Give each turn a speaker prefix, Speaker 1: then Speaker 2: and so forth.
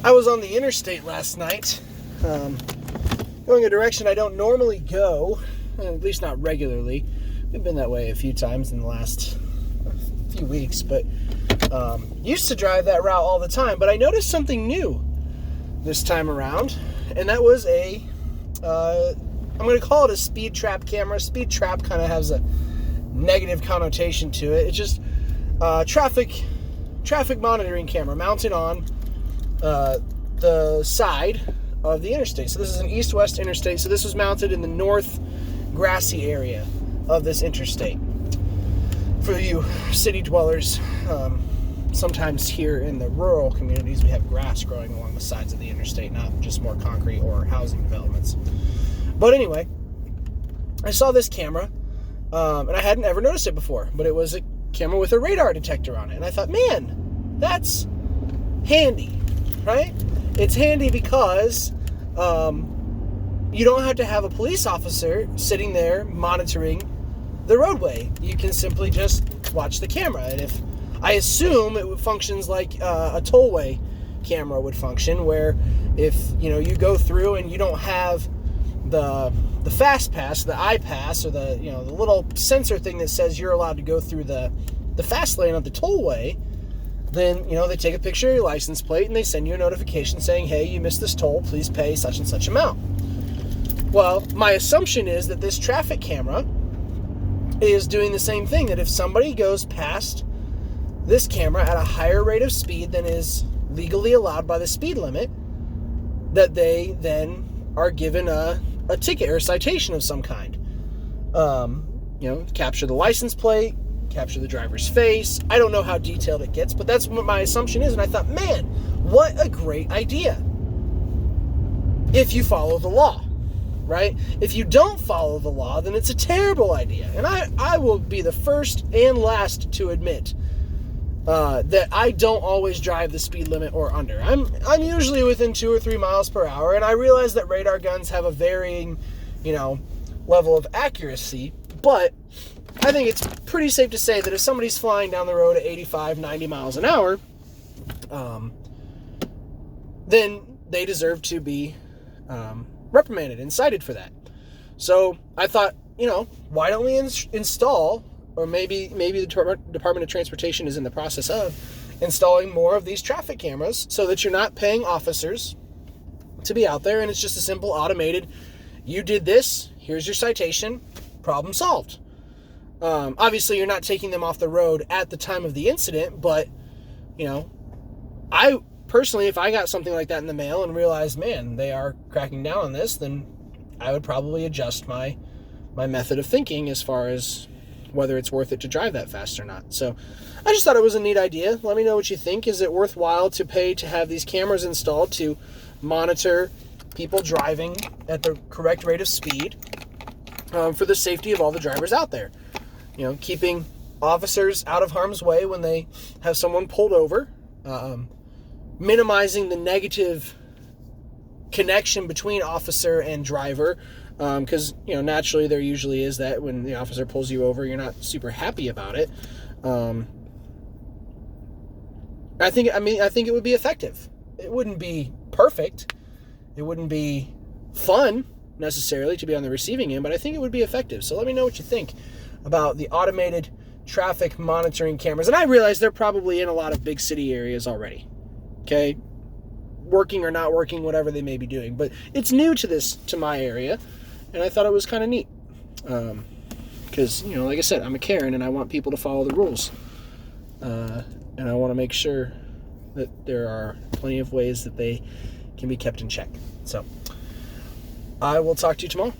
Speaker 1: I was on the interstate last night, going a direction I don't normally go, at least not regularly. We've been that way a few times in the last few weeks, but used to drive that route all the time. But I noticed something new this time around, and that was I'm going to call it a speed trap camera. Speed trap kind of has a negative connotation to it. It's just traffic monitoring camera mounted on the side of the interstate. So this is an east-west interstate. So this was mounted in the north grassy area of this interstate. For you city dwellers, sometimes here in the rural communities, we have grass growing along the sides of the interstate, not just more concrete or housing developments. But anyway, I saw this camera, and I hadn't ever noticed it before, but it was a camera with a radar detector on it. And I thought, man, that's handy, right? It's handy because you don't have to have a police officer sitting there monitoring the roadway. You can simply just watch the camera. And if I assume it functions like a tollway camera would function, where if you go through and you don't have the fast pass, the iPass, or the little sensor thing that says you're allowed to go through the fast lane of the tollway, then they take a picture of your license plate and they send you a notification saying, hey, you missed this toll, please pay such and such amount. Well, my assumption is that this traffic camera is doing the same thing, that if somebody goes past this camera at a higher rate of speed than is legally allowed by the speed limit, that they then are given a ticket or a citation of some kind. Capture the license plate, capture the driver's face. I don't know how detailed it gets, but that's what my assumption is. And I thought, man, what a great idea. If you follow the law, right? If you don't follow the law, then it's a terrible idea. And I will be the first and last to admit that I don't always drive the speed limit or under. I'm usually within 2 or 3 miles per hour, and I realize that radar guns have a varying, level of accuracy, but I think it's pretty safe to say that if somebody's flying down the road at 85, 90 miles an hour, then they deserve to be reprimanded and cited for that. So I thought, why don't we install, or maybe the Department of Transportation is in the process of installing more of these traffic cameras so that you're not paying officers to be out there, and it's just a simple automated, you did this, here's your citation, problem solved. Obviously, you're not taking them off the road at the time of the incident, but, I personally, if I got something like that in the mail and realized, man, they are cracking down on this, then I would probably adjust my method of thinking as far as whether it's worth it to drive that fast or not. So I just thought it was a neat idea. Let me know what you think. Is it worthwhile to pay to have these cameras installed to monitor people driving at the correct rate of speed for the safety of all the drivers out there? Keeping officers out of harm's way when they have someone pulled over, minimizing the negative connection between officer and driver, because naturally there usually is that when the officer pulls you over, you're not super happy about it. I think it would be effective. It wouldn't be perfect. It wouldn't be fun necessarily to be on the receiving end, but I think it would be effective. So let me know what you think about the automated traffic monitoring cameras. And I realize they're probably in a lot of big city areas already. Okay? Working or not working, whatever they may be doing. But it's new to my area, and I thought it was kind of neat. Because, like I said, I'm a Karen, and I want people to follow the rules. And I want to make sure that there are plenty of ways that they can be kept in check. So, I will talk to you tomorrow.